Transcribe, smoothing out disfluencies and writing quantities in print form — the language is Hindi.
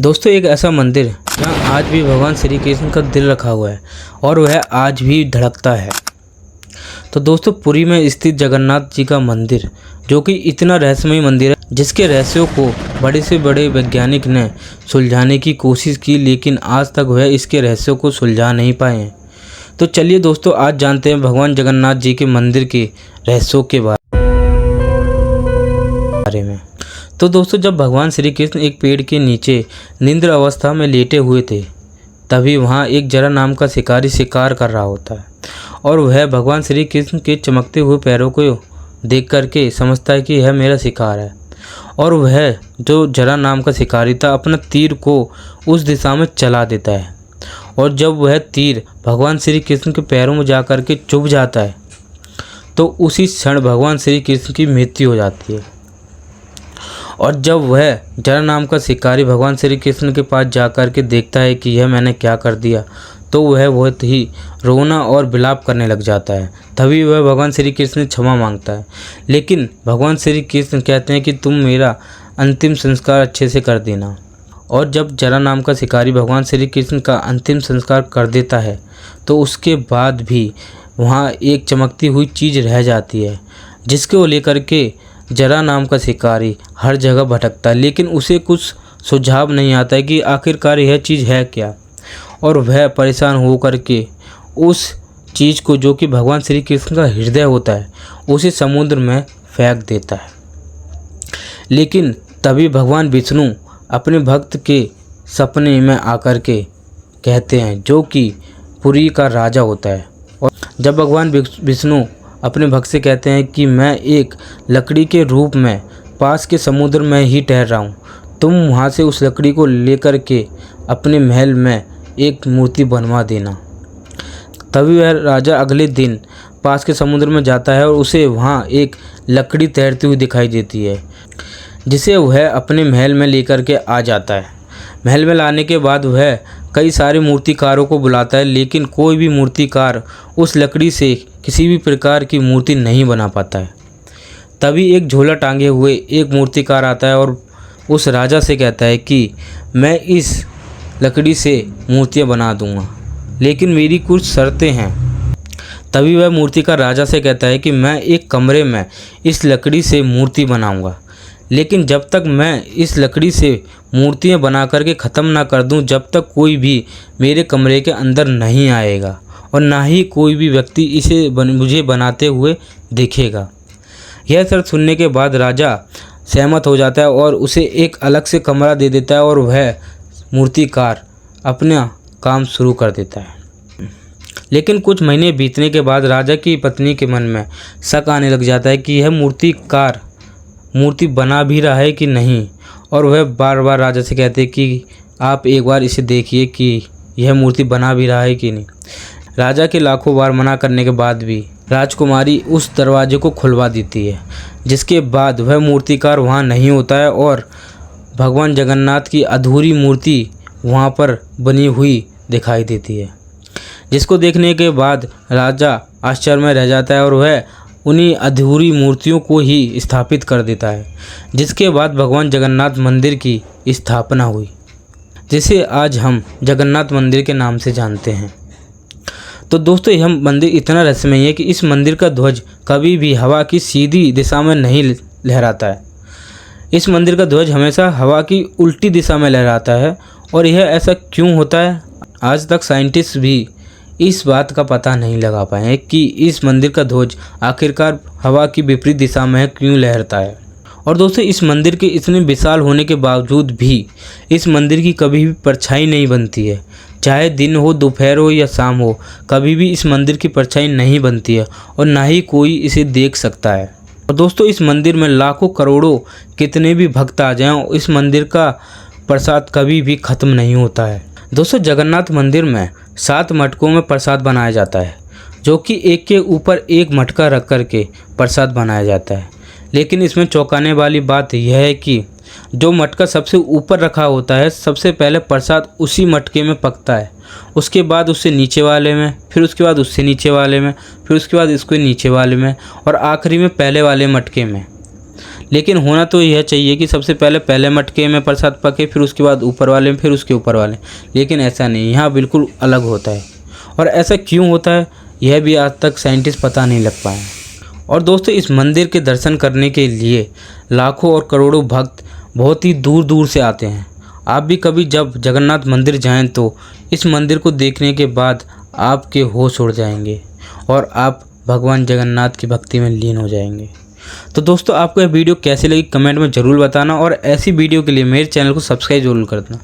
दोस्तों एक ऐसा मंदिर जहाँ आज भी भगवान श्री कृष्ण का दिल रखा हुआ है और वह आज भी धड़कता है। तो दोस्तों पुरी में स्थित जगन्नाथ जी का मंदिर, जो कि इतना रहस्यमय मंदिर है, जिसके रहस्यों को बड़े से बड़े वैज्ञानिक ने सुलझाने की कोशिश की, लेकिन आज तक वह इसके रहस्यों को सुलझा नहीं पाए हैं। तो चलिए दोस्तों आज जानते हैं भगवान जगन्नाथ जी के मंदिर के रहस्यों के बारे में। तो दोस्तों जब भगवान श्री कृष्ण एक पेड़ के नीचे निद्र अवस्था में लेटे हुए थे, तभी वहाँ एक जरा नाम का शिकारी शिकार कर रहा होता है और वह भगवान श्री कृष्ण के चमकते हुए पैरों को देख करके समझता है कि यह मेरा शिकार है। और वह जो जरा नाम का शिकारी था अपना तीर को उस दिशा में चला देता है, और जब वह तीर भगवान श्री कृष्ण के पैरों में जा कर के चुभ जाता है तो उसी क्षण भगवान श्री कृष्ण की मृत्यु हो जाती है। और जब वह जरा नाम का शिकारी भगवान श्री कृष्ण के पास जाकर के देखता है कि यह मैंने क्या कर दिया, तो वह बहुत ही रोना और विलाप करने लग जाता है। तभी वह भगवान श्री कृष्ण से क्षमा मांगता है, लेकिन भगवान श्री कृष्ण कहते हैं कि तुम मेरा अंतिम संस्कार अच्छे से कर देना। और जब जरा नाम का शिकारी भगवान श्री कृष्ण का अंतिम संस्कार कर देता है तो उसके बाद भी वहाँ एक चमकती हुई चीज़ रह जाती है, जिसको लेकर के जरा नाम का शिकारी हर जगह भटकता है, लेकिन उसे कुछ सुझाव नहीं आता है कि आखिरकार यह चीज़ है क्या। और वह परेशान हो कर के उस चीज़ को, जो कि भगवान श्री कृष्ण का हृदय होता है, उसे समुद्र में फेंक देता है। लेकिन तभी भगवान विष्णु अपने भक्त के सपने में आकर के कहते हैं, जो कि पुरी का राजा होता है। और जब भगवान विष्णु अपने भक्त से कहते हैं कि मैं एक लकड़ी के रूप में पास के समुद्र में ही ठहर रहा हूँ, तुम वहाँ से उस लकड़ी को लेकर के अपने महल में एक मूर्ति बनवा देना। तभी वह राजा अगले दिन पास के समुद्र में जाता है और उसे वहाँ एक लकड़ी तैरती हुई दिखाई देती है, जिसे वह अपने महल में लेकर के आ जाता है। महल में लाने के बाद वह कई सारे मूर्तिकारों को बुलाता है, लेकिन कोई भी मूर्तिकार उस लकड़ी से किसी भी प्रकार की मूर्ति नहीं बना पाता है। तभी एक झोला टांगे हुए एक मूर्तिकार आता है और उस राजा से कहता है कि मैं इस लकड़ी से मूर्तियाँ बना दूंगा, लेकिन मेरी कुछ शर्तें हैं। तभी वह मूर्तिकार राजा से कहता है कि मैं एक कमरे में इस लकड़ी से मूर्ति बनाऊंगा, लेकिन जब तक मैं इस लकड़ी से मूर्तियाँ बना करके ख़त्म ना कर दूं, जब तक कोई भी मेरे कमरे के अंदर नहीं आएगा और ना ही कोई भी व्यक्ति इसे मुझे बनाते हुए देखेगा। यह शर्त सुनने के बाद राजा सहमत हो जाता है और उसे एक अलग से कमरा दे देता है और वह मूर्तिकार अपना काम शुरू कर देता है। लेकिन कुछ महीने बीतने के बाद राजा की पत्नी के मन में शक आने लग जाता है कि यह मूर्तिकार मूर्ति बना भी रहा है कि नहीं, और वह बार बार राजा से कहते हैं कि आप एक बार इसे देखिए कि यह मूर्ति बना भी रहा है कि नहीं। राजा के लाखों बार मना करने के बाद भी राजकुमारी उस दरवाजे को खुलवा देती है, जिसके बाद वह मूर्तिकार वहाँ नहीं होता है और भगवान जगन्नाथ की अधूरी मूर्ति वहाँ पर बनी हुई दिखाई देती है, जिसको देखने के बाद राजा आश्चर्य में रह जाता है और वह उन्हीं अधूरी मूर्तियों को ही स्थापित कर देता है, जिसके बाद भगवान जगन्नाथ मंदिर की स्थापना हुई, जिसे आज हम जगन्नाथ मंदिर के नाम से जानते हैं। तो दोस्तों यह मंदिर इतना रहस्यमय है कि इस मंदिर का ध्वज कभी भी हवा की सीधी दिशा में नहीं लहराता है। इस मंदिर का ध्वज हमेशा हवा की उल्टी दिशा में लहराता है, और यह ऐसा क्यों होता है, आज तक साइंटिस्ट भी इस बात का पता नहीं लगा पाए हैं कि इस मंदिर का ध्वज आखिरकार हवा की विपरीत दिशा में क्यों लहरता है। और दोस्तों इस मंदिर के इतने विशाल होने के बावजूद भी इस मंदिर की कभी भी परछाई नहीं बनती है, चाहे दिन हो, दोपहर हो या शाम हो, कभी भी इस मंदिर की परछाई नहीं बनती है और ना ही कोई इसे देख सकता है। और दोस्तों इस मंदिर में लाखों करोड़ों कितने भी भक्त आ जाएं, इस मंदिर का प्रसाद कभी भी ख़त्म नहीं होता है। दोस्तों जगन्नाथ मंदिर में 7 मटकों में प्रसाद बनाया जाता है, जो कि एक के ऊपर एक मटका रख कर के प्रसाद बनाया जाता है। लेकिन इसमें चौंकाने वाली बात यह है कि जो मटका सबसे ऊपर रखा होता है, सबसे पहले प्रसाद उसी मटके में पकता है, उसके बाद उससे नीचे वाले में, फिर उसके बाद उससे नीचे वाले में, फिर उसके बाद इसके नीचे वाले में, और आखिरी में पहले वाले मटके में। लेकिन होना तो यह चाहिए कि सबसे पहले मटके में प्रसाद पके, फिर उसके बाद ऊपर वाले में, फिर उसके ऊपर वाले। लेकिन ऐसा नहीं, यहाँ बिल्कुल अलग होता है। और ऐसा क्यों होता है यह भी आज तक साइंटिस्ट पता नहीं लग पाए। और दोस्तों, इस मंदिर के दर्शन करने के लिए लाखों और करोड़ों भक्त बहुत ही दूर दूर से आते हैं। आप भी कभी जब जगन्नाथ मंदिर जाएं तो इस मंदिर को देखने के बाद आपके होश उड़ जाएंगे और आप भगवान जगन्नाथ की भक्ति में लीन हो जाएंगे। तो दोस्तों, आपको यह वीडियो कैसी लगी कमेंट में ज़रूर बताना, और ऐसी वीडियो के लिए मेरे चैनल को सब्सक्राइब जरूर करना।